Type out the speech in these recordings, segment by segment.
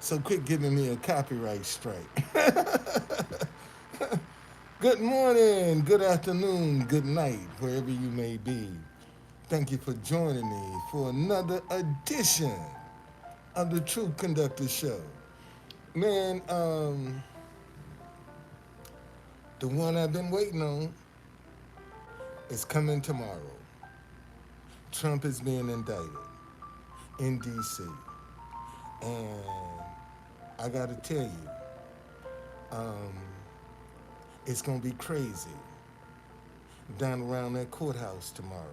So quit giving me a copyright strike. Good morning, good afternoon, good night, wherever you may be. Thank you for joining me for another edition of the True Conductor Show. Man, the one I've been waiting on is coming tomorrow. Trump is being indicted in D.C. And I got to tell you, um, it's going to be crazy down around that courthouse tomorrow.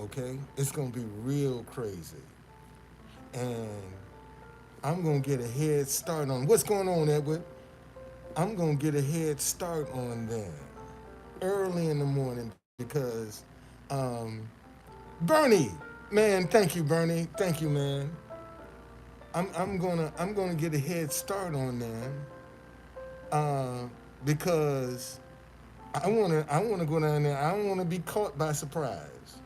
Okay? It's going to be real crazy. And I'm going to get a head start on what's going on, Edward. I'm going to get a head start on them early in the morning because Bernie, man, thank you, Bernie. Thank you, man. I'm gonna get a head start on them uh, because I wanna go down there. I don't wanna be caught by surprise.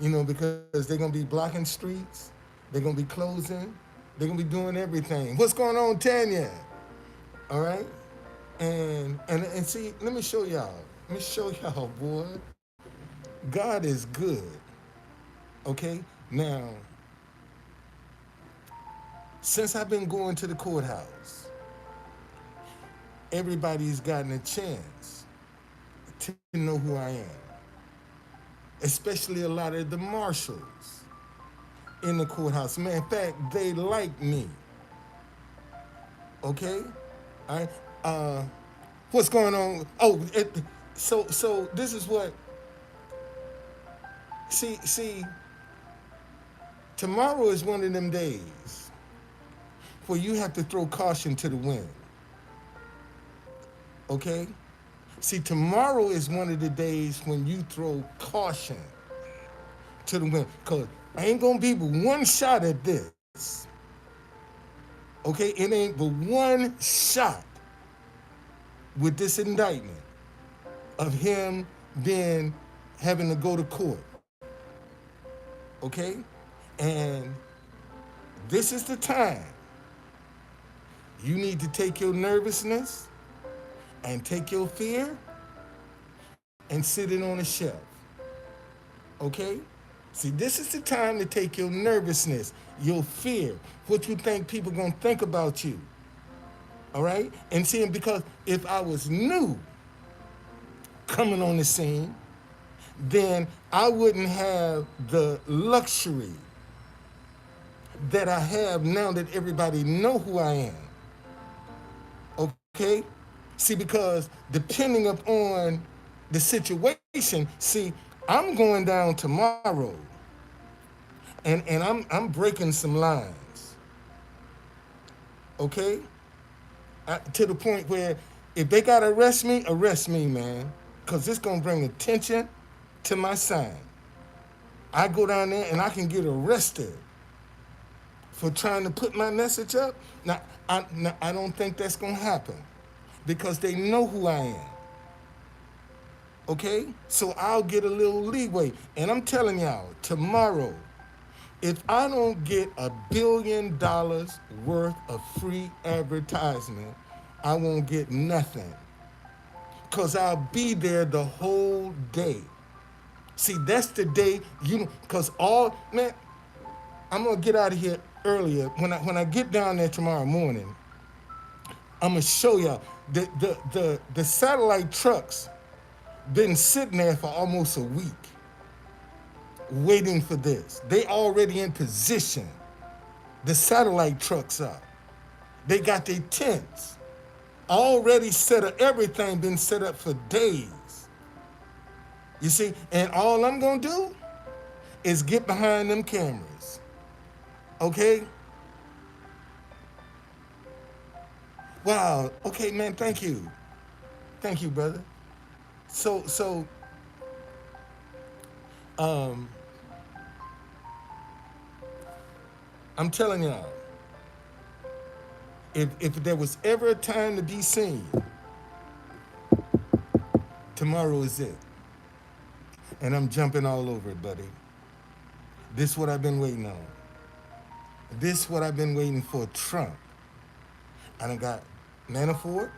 Because they're gonna be blocking streets, they're gonna be closing, they're gonna be doing everything. What's going on, Tanya? All right, and see, let me show y'all. Let me show y'all, boy. God is good. Okay, now since I've been going to the courthouse, everybody's gotten a chance to know who I am, especially a lot of the marshals in the courthouse. Man, in fact, they like me. Okay, all right. What's going on? So this is what. See, tomorrow is one of them days where you have to throw caution to the wind. Okay? See, tomorrow is one of the days when you throw caution to the wind. Because I ain't going to be but one shot at this. Okay? It ain't but one shot with this indictment of him being having to go to court. Okay? And this is the time you need to take your nervousness and take your fear and sit it on a shelf. Okay? See, this is the time to take your nervousness, your fear, what you think people gonna think about you. All right? And see, because if I was new coming on the scene, then I wouldn't have the luxury that I have now that everybody know who I am. Okay? See, because depending upon the situation, see, I'm going down tomorrow and I'm breaking some lines. Okay? To the point where if they gotta arrest me, man. Cause it's gonna bring attention to my sign. I go down there and I can get arrested for trying to put my message up. Now, I don't think that's gonna happen because they know who I am. Okay? So I'll get a little leeway. And I'm telling y'all, tomorrow, if I don't get $1 billion worth of free advertisement, I won't get nothing. Because I'll be there the whole day. See, that's the day, because man, I'm going to get out of here earlier. When I get down there tomorrow morning, I'm going to show y'all the satellite trucks been sitting there for almost a week waiting for this. They already in position. The satellite trucks are. They got their tents already set up. Everything been set up for days. You see, and all I'm gonna do is get behind them cameras. Okay? Wow. Okay, man, thank you. Thank you, brother. So um I'm telling y'all, if there was ever a time to be seen, tomorrow is it. And I'm jumping all over it, buddy. This is what I've been waiting on. This is what I've been waiting for Trump. I done got Manafort.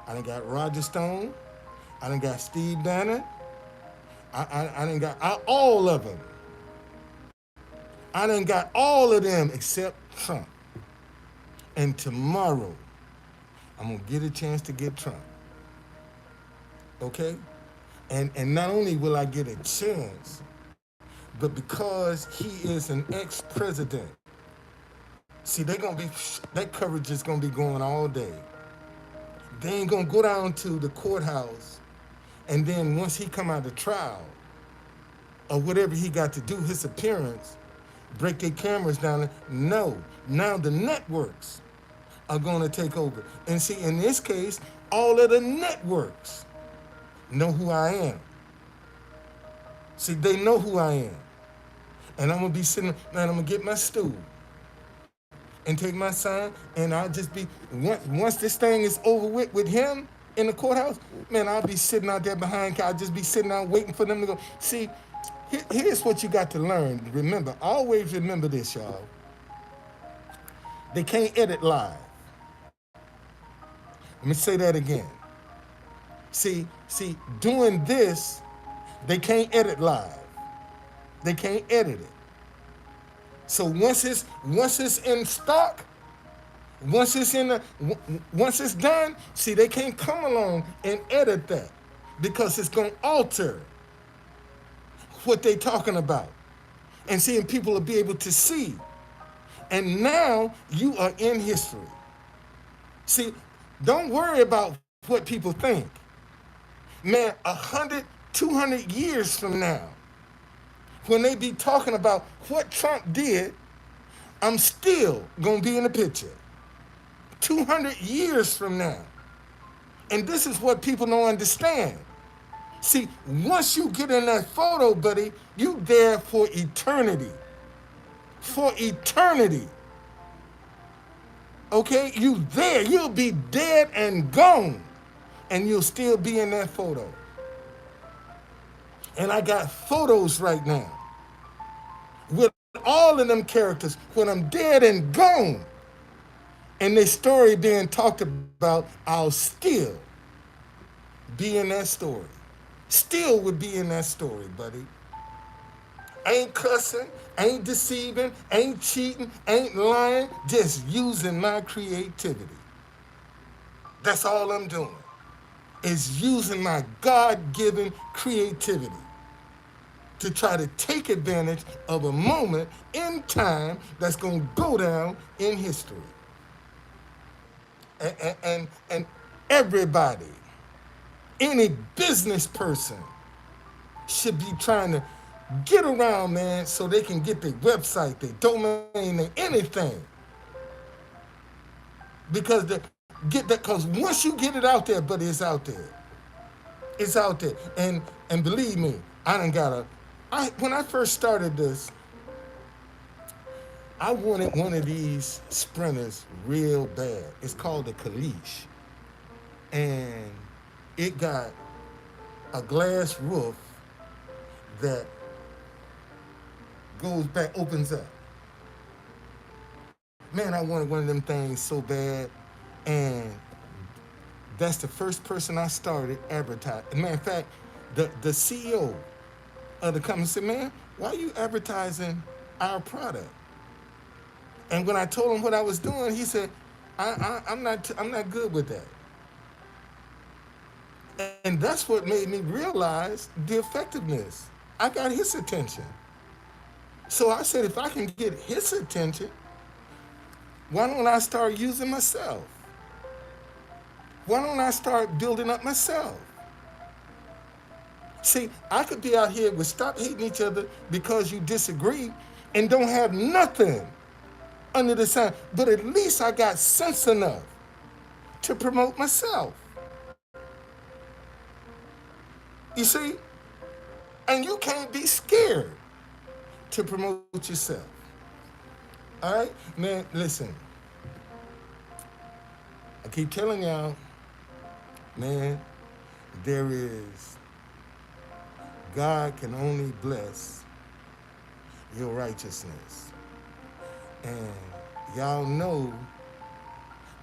I done got Roger Stone. I done got Steve Bannon. I done got all of them. I done got all of them except Trump. And tomorrow, I'm gonna get a chance to get Trump. Okay? And not only will I get a chance, but because he is an ex-president, see, they gonna be that coverage is gonna be going all day. They ain't gonna go down to the courthouse, and then once he come out of trial, or whatever he got to do, his appearance, break their cameras down. No, now the networks are gonna take over. And see, in this case, all of the networks know who I am. See, they know who I am. And I'm gonna be sitting, man, I'm gonna get my stool and take my sign, and I'll just be, once this thing is over with him in the courthouse, man, I'll be sitting out there behind, I'll just be sitting out waiting for them to go. See, here's what you got to learn. Remember, always remember this, y'all. They can't edit live. Let me say that again. See, doing this, they can't edit live. They can't edit it. So once it's in stock, once it's done, see, they can't come along and edit that because it's gonna alter what they talking about. And seeing people will be able to see. And now you are in history. See, don't worry about what people think. Man, 100, 200 years from now, when they be talking about what Trump did, I'm still gonna be in the picture. 200 years from now. And this is what people don't understand. See, once you get in that photo, buddy, you there for eternity. For eternity. Okay? You there. You'll be dead and gone. And you'll still be in that photo. And I got photos right now with all of them characters when I'm dead and gone. And their story being talked about, I'll still be in that story. Still would be in that story, buddy. Ain't cussing, ain't deceiving, ain't cheating, ain't lying, just using my creativity. That's all I'm doing, is using my God-given creativity to try to take advantage of a moment in time that's going to go down in history. And everybody, any business person should be trying to get around, man, so they can get their website, their domain, their anything. Because because once you get it out there, buddy, it's out there. It's out there. And believe me, when I first started this, I wanted one of these sprinters real bad. It's called a Kalish. And it got a glass roof that goes back, opens up. Man, I wanted one of them things so bad. And that's the first person I started advertising. Man, in fact, the CEO of the company said, man, why are you advertising our product? And when I told him what I was doing, he said, I'm not good with that. And that's what made me realize the effectiveness. I got his attention. So I said, if I can get his attention, why don't I start using myself? Why don't I start building up myself? See, I could be out here with stop hating each other because you disagree and don't have nothing under the sun, but at least I got sense enough to promote myself. You see? And you can't be scared to promote yourself. All right? Man, listen. I keep telling y'all, man, God can only bless your righteousness. And y'all know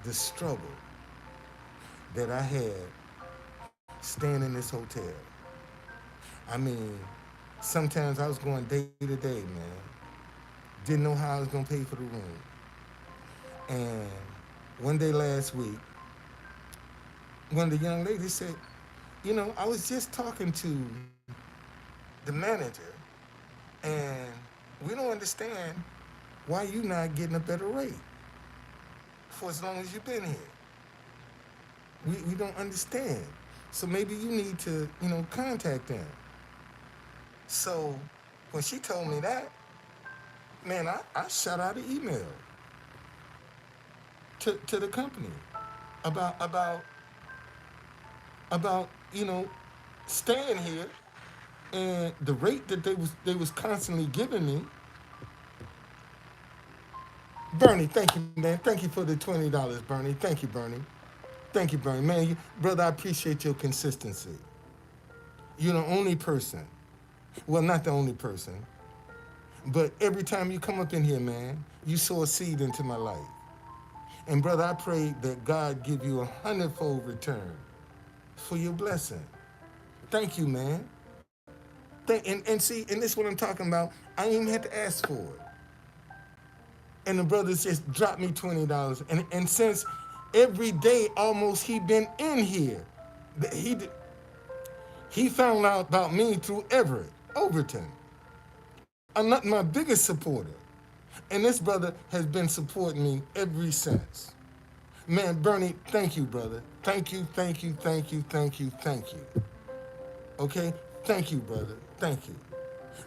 the struggle that I had staying in this hotel. I mean, sometimes I was going day to day, man. Didn't know how I was gonna pay for the room. And one day last week, one of the young ladies said, I was just talking to the manager, and we don't understand why you not getting a better rate for as long as you've been here. We don't understand. So maybe you need to, contact them. So when she told me that, man, I shot out an email to the company about about about staying here, and the rate that they was constantly giving me. Bernie, thank you, man. Thank you for the $20, Bernie. Thank you, Bernie. Thank you, Bernie. Man, brother, I appreciate your consistency. You're the only person. Well, not the only person, but every time you come up in here, man, you sow a seed into my life. And brother, I pray that God give you a hundredfold return for your blessing. Thank you, man. And see, and this is what I'm talking about. I ain't even had to ask for it. And the brothers just dropped me $20. And since every day almost he been in here, he he found out about me through Everett Overton. I'm not my biggest supporter. And this brother has been supporting me ever since. Man, Bernie, thank you, brother. Thank you, thank you, thank you, thank you, thank you. Okay? Thank you, brother. Thank you.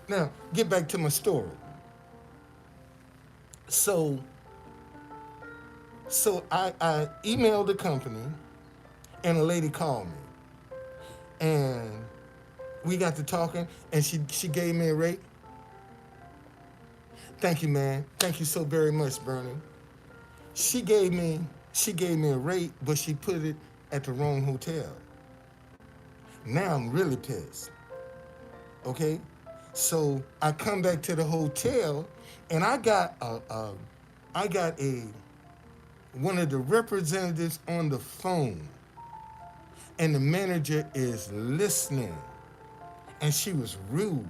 Now, get back to my story. So, so I emailed the company, and a lady called me. And we got to talking, and she gave me a rate. Thank you, man. Thank you so very much, Bernie. She gave me she gave me a rate, but she put it at the wrong hotel. Now I'm really pissed. Okay, so I come back to the hotel, and I got a one of the representatives on the phone, and the manager is listening, and she was rude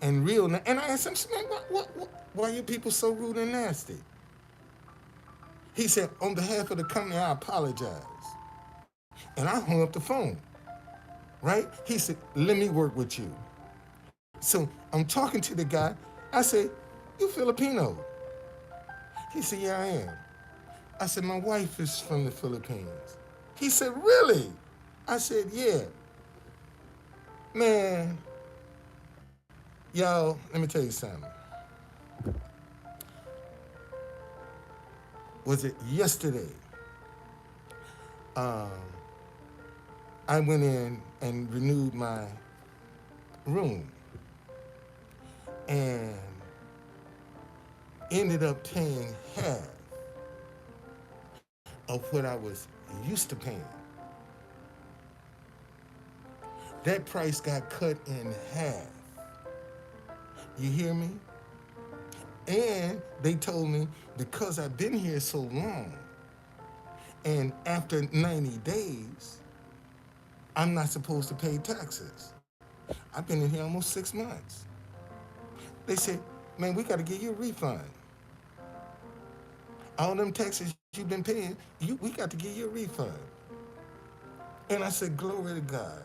and real. And I asked him, man, why are you people so rude and nasty? He said, on behalf of the company, I apologize. And I hung up the phone, right? He said, let me work with you. So I'm talking to the guy. I said, you Filipino? He said, yeah, I am. I said, my wife is from the Philippines. He said, really? I said, yeah. Man, y'all, let me tell you something. Was it yesterday? Um, I went in and renewed my room and ended up paying half of what I was used to paying. That price got cut in half. You hear me? And they told me because I've been here so long, and after 90 days, I'm not supposed to pay taxes. I've been in here almost 6 months. They said, man, we got to give you a refund. All them taxes you've been paying, we got to give you a refund. And I said, glory to God.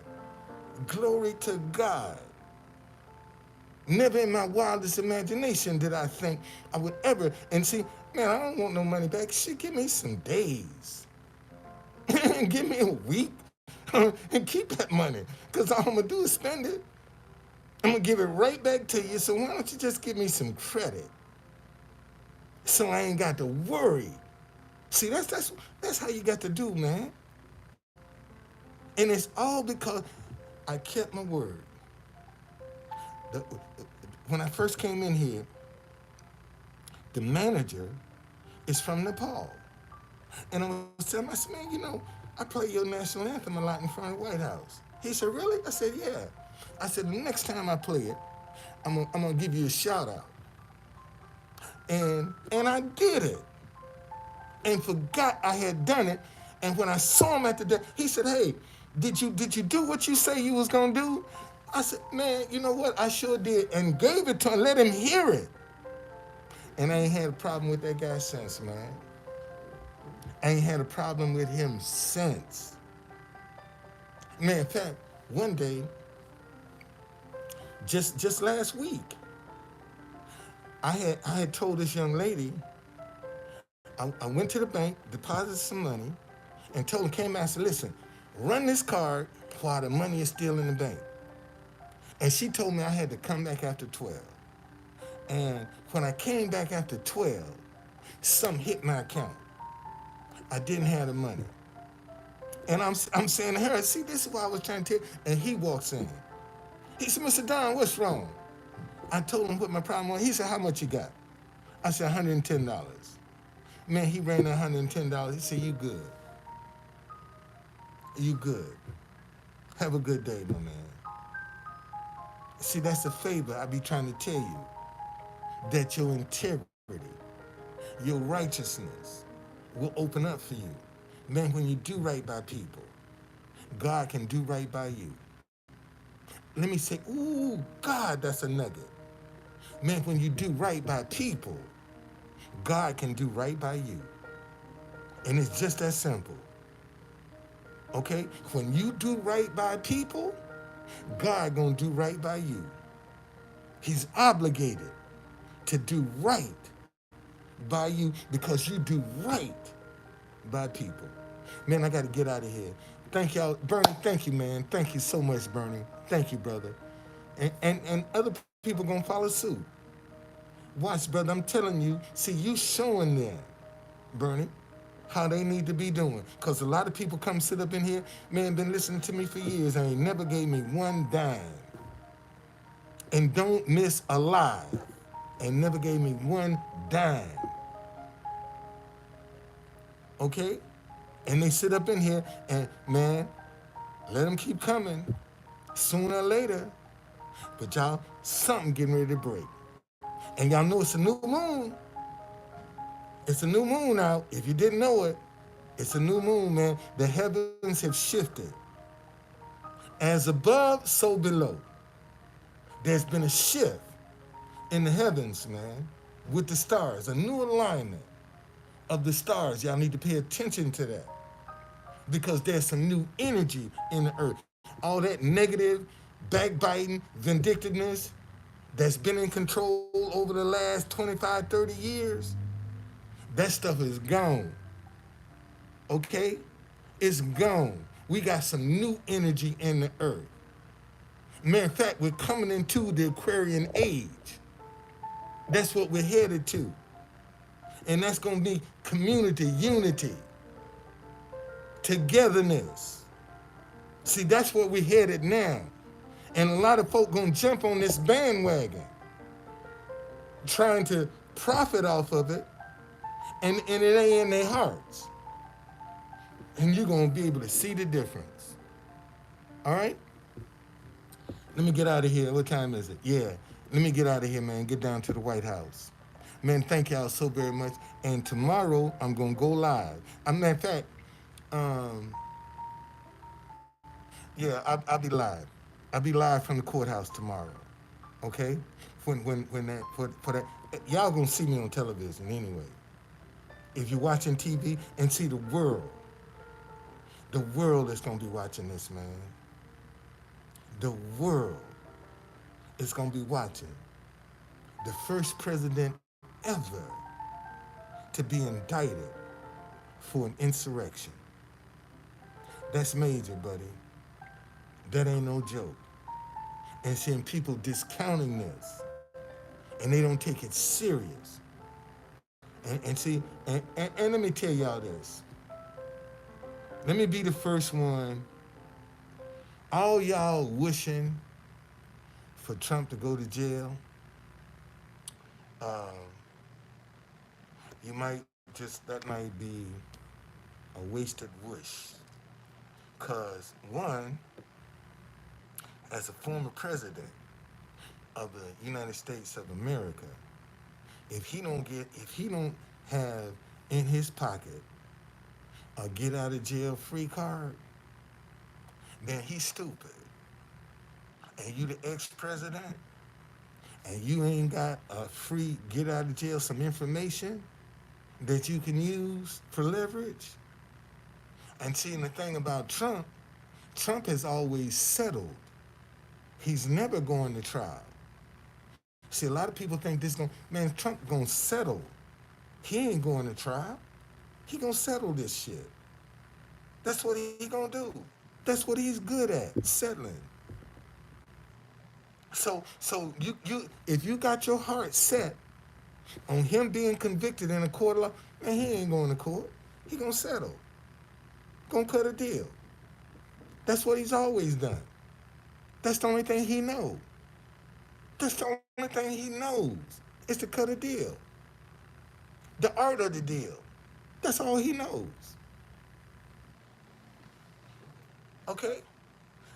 Glory to God. Never in my wildest imagination did I think I would ever. And see, man, I don't want no money back. Shit, give me some days. Give me a week. And keep that money. Because all I'm going to do is spend it. I'm going to give it right back to you. So why don't you just give me some credit? So I ain't got to worry. See, that's how you got to do, man. And it's all because I kept my word. The, when I first came in here, the manager is from Nepal. And I was telling him, I said, man, I play your national anthem a lot in front of the White House. He said, really? I said, yeah. I said, the next time I play it, I'm gonna give you a shout out. And I did it and forgot I had done it. And when I saw him at the day, he said, "Hey, did you do what you say you was gonna do?" I said, "Man, you know what? I sure did," and gave it to him, let him hear it. And I ain't had a problem with that guy since, man. I ain't had a problem with him since. Man, in fact, one day, just last week, I had told this young lady, I went to the bank, deposited some money, and told him, came out and said, "Listen, run this card while the money is still in the bank." And she told me I had to come back after 12. And when I came back after 12, something hit my account. I didn't have the money. And I'm saying to her, "See, this is what I was trying to tell you." And he walks in. He said, "Mr. Don, what's wrong?" I told him what my problem was. He said, "How much you got?" I said, $110. Man, he ran that $110. He said, "You good. You good. Have a good day, my man." See, that's a favor I be trying to tell you. That your integrity, your righteousness will open up for you. Man, when you do right by people, God can do right by you. Let me say, ooh, God, that's a nugget. Man, when you do right by people, God can do right by you. And it's just that simple. Okay? When you do right by people, God gonna do right by you. He's obligated to do right by you because you do right by people. Man, I got to get out of here. Thank y'all. Bernie, thank you, man. Thank you so much, Bernie. Thank you, brother. And other people going to follow suit. Watch, brother. I'm telling you. See, you showing them, Bernie, how they need to be doing. Because a lot of people come sit up in here, man, been listening to me for years and ain't never gave me one dime. And don't miss a lie. And never gave me one dime. Okay? And they sit up in here and, man, let them keep coming. Sooner or later, but y'all, something getting ready to break. And y'all know it's a new moon. It's a new moon out. If you didn't know it, it's a new moon, man. The heavens have shifted. As above, so below. There's been a shift in the heavens, man, with the stars, a new alignment of the stars. Y'all need to pay attention to that because there's some new energy in the earth. All that negative, backbiting, vindictiveness that's been in control over the last 25, 30 years, that stuff is gone. Okay? It's gone. We got some new energy in the earth. Matter of fact, we're coming into the Aquarian age. That's what we're headed to. And that's going to be community, unity, togetherness. See, that's where we're headed now. And a lot of folk going to jump on this bandwagon, trying to profit off of it, and it ain't in their hearts. And you're going to be able to see the difference. All right? Let me get out of here. What time is it? Yeah. Let me get out of here, man. Get down to the White House. Man, thank y'all so very much. And tomorrow, I'm going to go live. Matter of fact, um, yeah, I'll be live. I'll be live from the courthouse tomorrow. Okay? When that, for that, y'all going to see me on television anyway. If you're watching TV and see the world is going to be watching this, man. The world is going to be watching the first president ever to be indicted for an insurrection. That's major, buddy. That ain't no joke. And seeing people discounting this, and they don't take it serious. And see, and let me tell y'all this. Let me be the first one. All y'all wishing for Trump to go to jail, um, you might that might be a wasted wish. Because, one, as a former president of the United States of America, if he don't have in his pocket a get out of jail free card, then he's stupid. And you the ex-president, and you ain't got a free get out of jail some information that you can use for leverage. And seeing the thing about Trump, Trump has always settled. He's never going to trial. See, a lot of people think this going, man, Trump gonna settle. He ain't going to trial. He gonna settle this shit. That's what he gonna do. That's what he's good at, settling. So if you got your heart set on him being convicted in a court of law, man, he ain't going to court. He gonna settle. Gonna cut a deal. That's what he's always done. That's the only thing he knows. That's the only thing he knows is to cut a deal. The art of the deal. That's all he knows. Okay?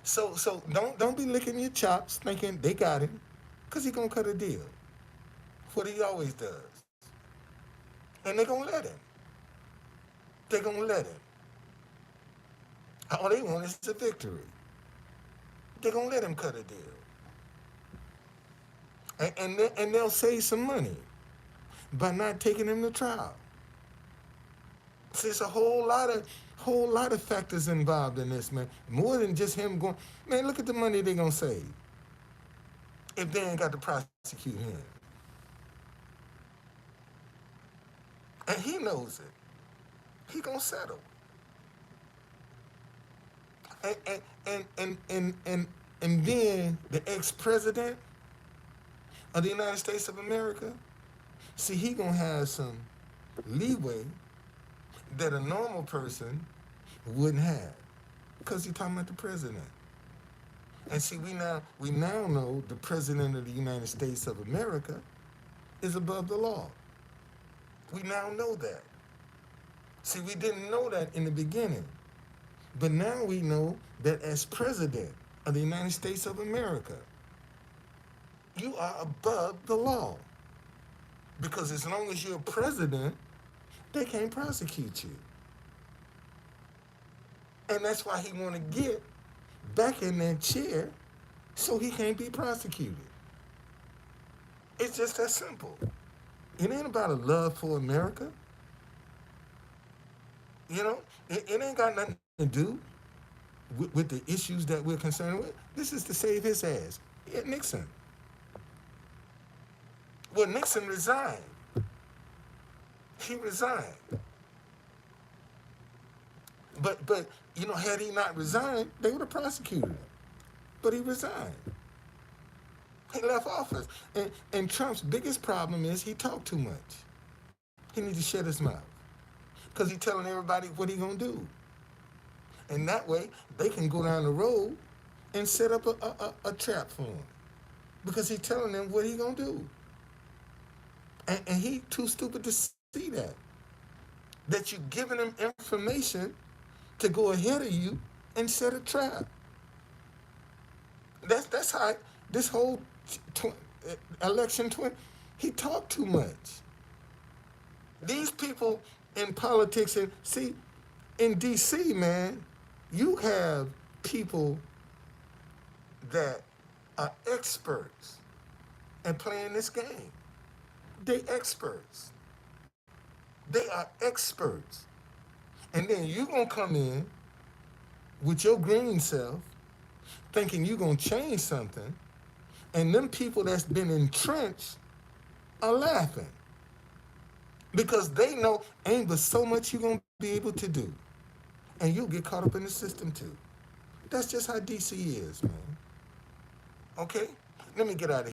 So don't be licking your chops thinking they got him, cause he gonna cut a deal. What he always does. And they gonna let him. They gonna let him. All they want is a victory. They gonna let him cut a deal. And they'll save some money by not taking him to trial. See, it's a whole lot of factors involved in this, man. More than just him going. Man, look at the money they gonna save if they ain't got to prosecute him. And he knows it. He gonna settle. And then the ex-president of the United States of America, see, he gonna have some leeway that a normal person wouldn't have, because you're talking about the president. And see, we now know the president of the United States of America is above the law. We now know that. See, we didn't know that in the beginning, but now we know that as president of the United States of America, you are above the law, because as long as you're president, they can't prosecute you. And that's why he want to get back in that chair so he can't be prosecuted. It's just that simple. It ain't about a love for America. You know, it ain't got nothing to do with the issues that we're concerned with. This is to save his ass. Yeah, Nixon. Well, Nixon resigned. He resigned. But you know, had he not resigned, they would have prosecuted him. But he resigned. He left office. And Trump's biggest problem is he talked too much. He needs to shut his mouth. Because he's telling everybody what he going to do. And that way, they can go down the road and set up a trap for him. Because he's telling them what he going to do. And he too stupid to see that. That you're giving him information to go ahead of you and set a trap. That's how this whole election, he talked too much. These people in politics, and see, in D.C., man, you have people that are experts in playing this game. They experts. They are experts. And then you gonna come in with your green self thinking you gonna change something, and them people that's been entrenched are laughing. Because they know ain't but so much you're gonna be able to do. And you'll get caught up in the system too. That's just how DC is, man. Okay? Let me get out of here.